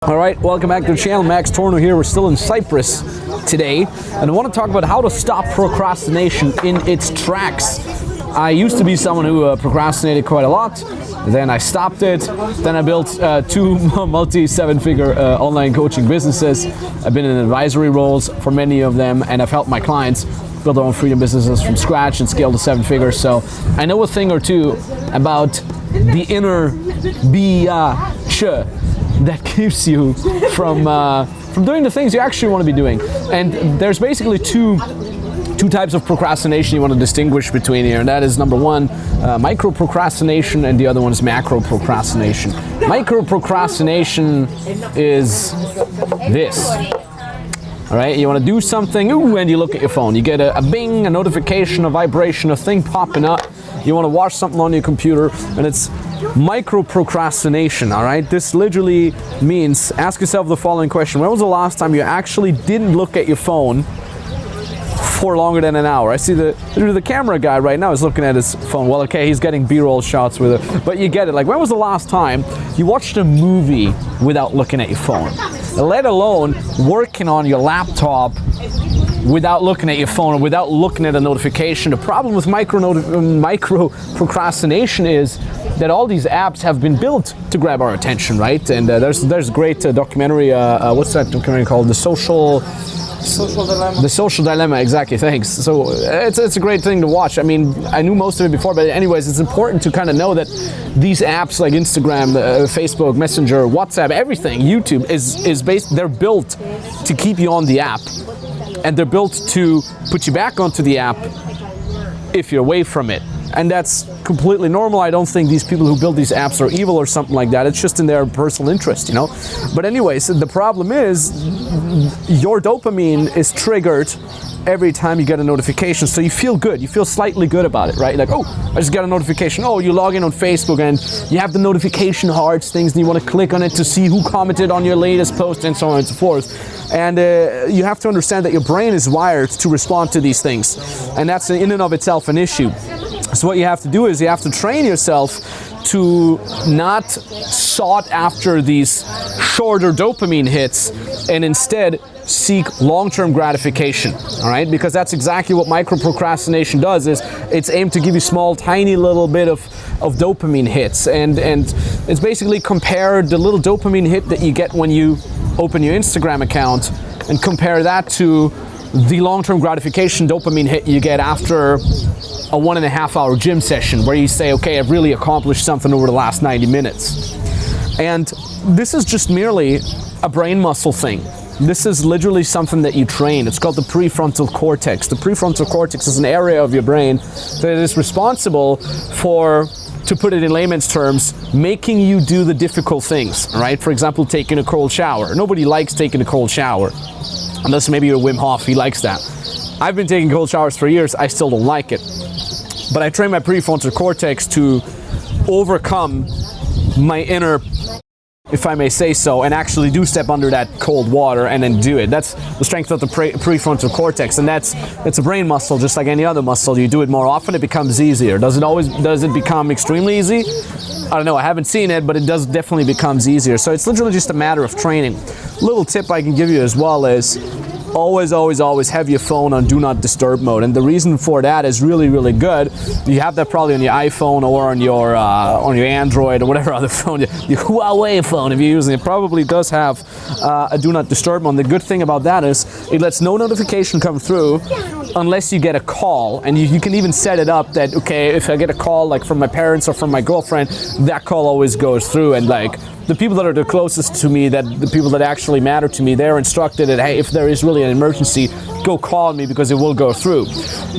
All right, welcome back to the channel. Max Tornow here. We're still in Cyprus today, and I want to talk about how to stop procrastination in its tracks. I used to be someone who procrastinated quite a lot. Then I stopped it. Then I built two multi-seven-figure online coaching businesses. I've been in advisory roles for many of them, and I've helped my clients build their own freedom businesses from scratch and scale to 7 figures. So I know a thing or two about the inner biatch that keeps you from doing the things you actually want to be doing. And there's basically two types of procrastination you want to distinguish between here, and that is number one, micro procrastination, and the other one is macro procrastination. Micro procrastination is this. All right, you want to do something, and you look at your phone. You get a bing, a notification, a vibration, a thing popping up. You want to watch something on your computer, and it's micro procrastination. All right, this literally means, ask yourself the following question: when was the last time you actually didn't look at your phone for longer than an hour? I see the camera guy right now is looking at his phone. Well, okay, he's getting B-roll shots with it, but you get it. Like, when was the last time you watched a movie without looking at your phone? Let alone working on your laptop without looking at your phone or without looking at a notification. The problem with micro procrastination is that all these apps have been built to grab our attention, right? And there's a great documentary. What's that documentary called? The Social Dilemma. The Social Dilemma, exactly, thanks. So it's a great thing to watch. I mean, I knew most of it before, but anyways, it's important to kind of know that these apps like Instagram, Facebook, Messenger, WhatsApp, everything, YouTube, is based, they're built to keep you on the app. And they're built to put you back onto the app if you're away from it. And that's completely normal. I don't think these people who build these apps are evil or something like that. It's just in their personal interest, you know? But anyways, the problem is your dopamine is triggered every time you get a notification. So you feel good. You feel slightly good about it, right? Like, oh, I just got a notification. Oh, you log in on Facebook and you have the notification hearts things and you want to click on it to see who commented on your latest post and so on and so forth. And you have to understand that your brain is wired to respond to these things. And that's in and of itself an issue. So what you have to do is you have to train yourself to not sought after these shorter dopamine hits and instead seek long-term gratification, all right? Because that's exactly what micro-procrastination does, is it's aimed to give you small, tiny little bit of dopamine hits. And it's basically compared the little dopamine hit that you get when you open your Instagram account and compare that to the long-term gratification dopamine hit you get after a 1.5 hour gym session where you say, okay, I've really accomplished something over the last 90 minutes. And this is just merely a brain muscle thing. This is literally something that you train. It's called the prefrontal cortex. The prefrontal cortex is an area of your brain that is responsible for, to put it in layman's terms, making you do the difficult things, right? For example, taking a cold shower. Nobody likes taking a cold shower, unless maybe you're Wim Hof, he likes that. I've been taking cold showers for years, I still don't like it. But I train my prefrontal cortex to overcome my inner, if I may say so, and actually do step under that cold water and then do it. That's the strength of the prefrontal cortex, and it's a brain muscle just like any other muscle. You do it more often, it becomes easier. Does it become extremely easy? I don't know, I haven't seen it, but it does definitely becomes easier. So it's literally just a matter of training. Little tip I can give you as well is always have your phone on do not disturb mode, and the reason for that is really good. You have that probably on your iPhone or on your Android or whatever other phone, your Huawei phone, if you're using it, probably does have a do not disturb mode. And the good thing about that is it lets no notification come through unless you get a call, and you can even set it up that, okay, if I get a call like from my parents or from my girlfriend, that call always goes through. And like the people that are the closest to me, that the people that actually matter to me, they're instructed that, hey, if there is really an emergency, go call me because it will go through.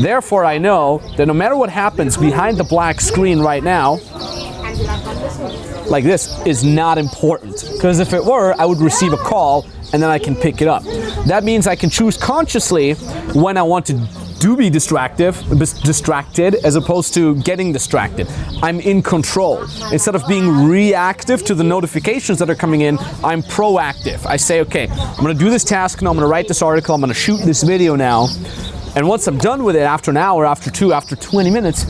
Therefore, I know that no matter what happens behind the black screen right now, like this, is not important. Because if it were, I would receive a call and then I can pick it up. That means I can choose consciously when I want to be distracted as opposed to getting distracted. I'm in control. Instead of being reactive to the notifications that are coming in, I'm proactive. I say, okay, I'm gonna do this task now, I'm gonna write this article, I'm gonna shoot this video now, and once I'm done with it, after an hour, after 2, after 20 minutes,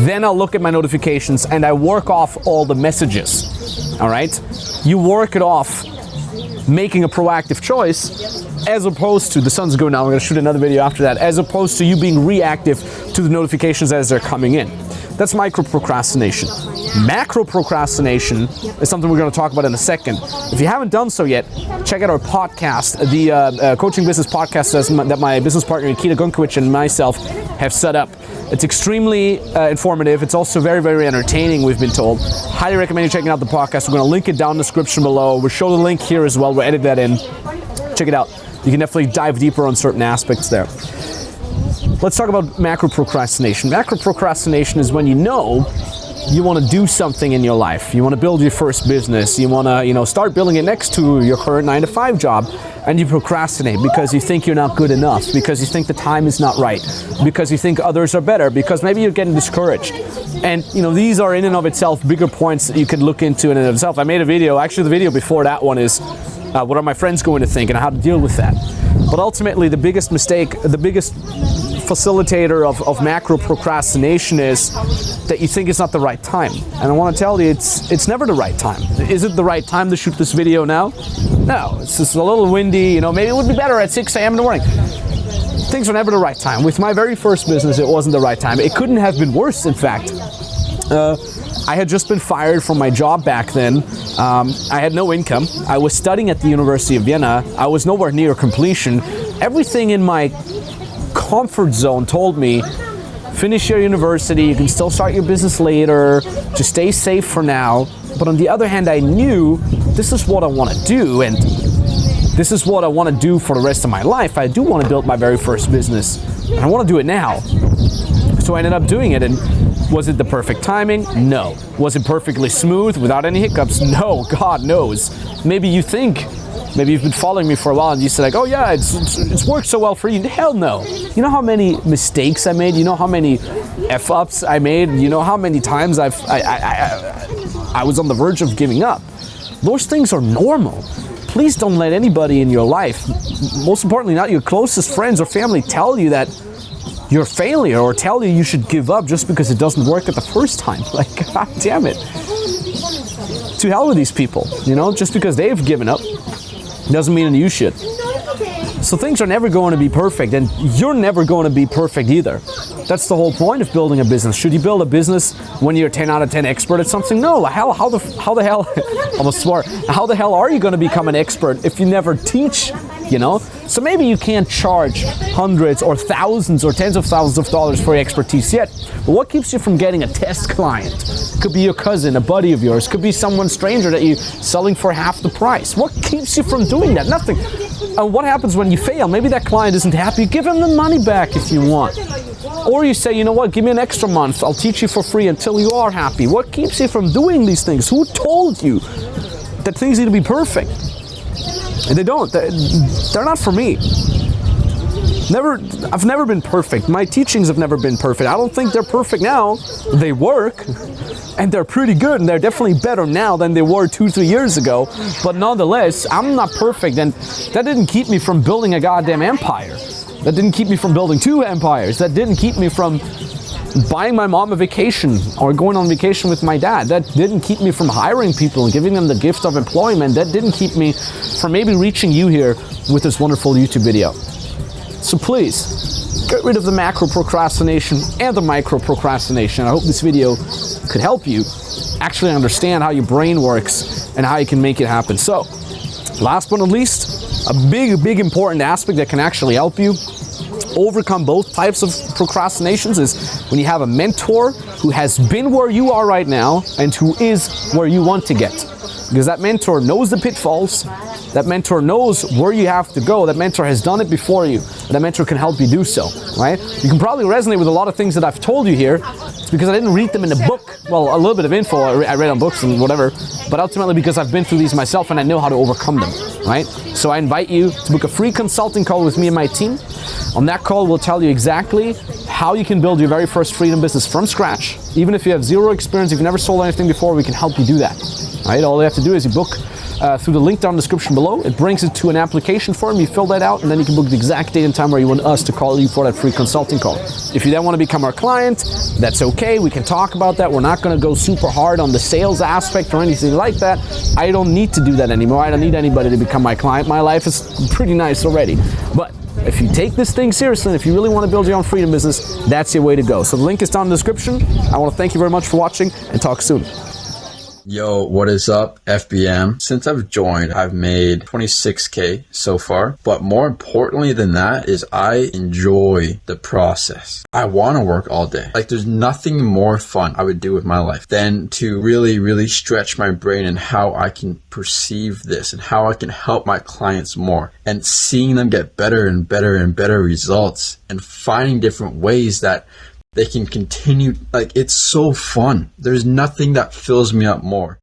then I'll look at my notifications and I work off all the messages, all right? You work it off making a proactive choice, as opposed to, the sun's going down, we're gonna shoot another video after that, as opposed to you being reactive to the notifications as they're coming in. That's micro procrastination. Macro procrastination is something we're going to talk about in a second. If you haven't done so yet, check out our podcast, the coaching business podcast that my business partner Nikita Gunkiewicz and myself have set up. It's extremely informative. It's also very, very entertaining, we've been told. Highly recommend you checking out the podcast. We're going to link it down in the description below. We'll show the link here as well. We'll edit that in. Check it out. You can definitely dive deeper on certain aspects there. Let's talk about macro procrastination. Macro procrastination is when you know you want to do something in your life. You want to build your first business. You want to, start building it next to your current 9-to-5 job, and you procrastinate because you think you're not good enough, because you think the time is not right, because you think others are better, because maybe you're getting discouraged. And these are in and of itself bigger points that you can look into in and of itself. I made a video, actually the video before that one is what are my friends going to think and how to deal with that. But ultimately the biggest mistake, the biggest facilitator of macro procrastination is that you think it's not the right time. And I want to tell you, it's never the right time. Is it the right time to shoot this video now? No, it's just a little windy, maybe it would be better at 6 a.m. in the morning. Things are never the right time. With my very first business, it wasn't the right time. It couldn't have been worse, in fact. I had just been fired from my job back then. I had no income. I was studying at the University of Vienna. I was nowhere near completion. Everything in my comfort zone told me, finish your university, you can still start your business later, just stay safe for now. But on the other hand, I knew this is what I want to do, and this is what I want to do for the rest of my life. I do want to build my very first business, and I want to do it now. So I ended up doing it, and was it the perfect timing? No. Was it perfectly smooth without any hiccups? No, God knows. Maybe you think, maybe you've been following me for a while and you say like, oh yeah, it's worked so well for you. Hell no. You know how many mistakes I made? You know how many F-ups I made? You know how many times I was on the verge of giving up? Those things are normal. Please don't let anybody in your life, most importantly not your closest friends or family, tell you that you're a failure or tell you should give up just because it doesn't work at the first time. Like, God damn it. To hell with these people, just because they've given up doesn't mean that you should. So things are never going to be perfect, and you're never going to be perfect either. That's the whole point of building a business. Should you build a business when you're a 10 out of 10 expert at something? No. How the hell, almost smart, how the hell are you going to become an expert if you never teach, So maybe you can't charge hundreds or thousands or tens of thousands of dollars for your expertise yet. But what keeps you from getting a test client? Could be your cousin, a buddy of yours. Could be someone stranger that you're selling for half the price. What keeps you from doing that? Nothing. And what happens when you fail? Maybe that client isn't happy. Give him the money back if you want. Or you say, you know what, give me an extra month. I'll teach you for free until you are happy. What keeps you from doing these things? Who told you that things need to be perfect? And they don't. They're not for me. I've never been perfect. My teachings have never been perfect. I don't think they're perfect now. They work, and they're pretty good, and they're definitely better now than they were 2-3 years ago. But nonetheless, I'm not perfect, and that didn't keep me from building a goddamn empire. That didn't keep me from building 2 empires. That didn't keep me from buying my mom a vacation or going on vacation with my dad. That didn't keep me from hiring people and giving them the gift of employment. That didn't keep me from maybe reaching you here with this wonderful YouTube video. So please, get rid of the macro procrastination and the micro procrastination. I hope this video could help you actually understand how your brain works and how you can make it happen. So, last but not least, a big important aspect that can actually help you overcome both types of procrastinations is when you have a mentor who has been where you are right now and who is where you want to get. Because that mentor knows the pitfalls, that mentor knows where you have to go, that mentor has done it before you, and that mentor can help you do so, right? You can probably resonate with a lot of things that I've told you here. It's because I didn't read them in a book. Well, a little bit of info I read on books and whatever, but ultimately because I've been through these myself and I know how to overcome them, right? So I invite you to book a free consulting call with me and my team. On that call, we'll tell you exactly how you can build your very first freedom business from scratch. Even if you have zero experience, if you've never sold anything before, we can help you do that. Right? All you have to do is you book through the link down in the description below. It brings it to an application form. You fill that out, and then you can book the exact date and time where you want us to call you for that free consulting call. If you then want to become our client, that's okay. We can talk about that. We're not going to go super hard on the sales aspect or anything like that. I don't need to do that anymore. I don't need anybody to become my client. My life is pretty nice already. But if you take this thing seriously, and if you really want to build your own freedom business, that's your way to go. So the link is down in the description. I want to thank you very much for watching, and talk soon. Yo, what is up, FBM? Since I've joined, I've made 26K so far. But more importantly than that is I enjoy the process. I want to work all day. Like, there's nothing more fun I would do with my life than to really stretch my brain and how I can perceive this and how I can help my clients more, and seeing them get better and better results, and finding different ways that they can continue. Like, it's so fun. There's nothing that fills me up more.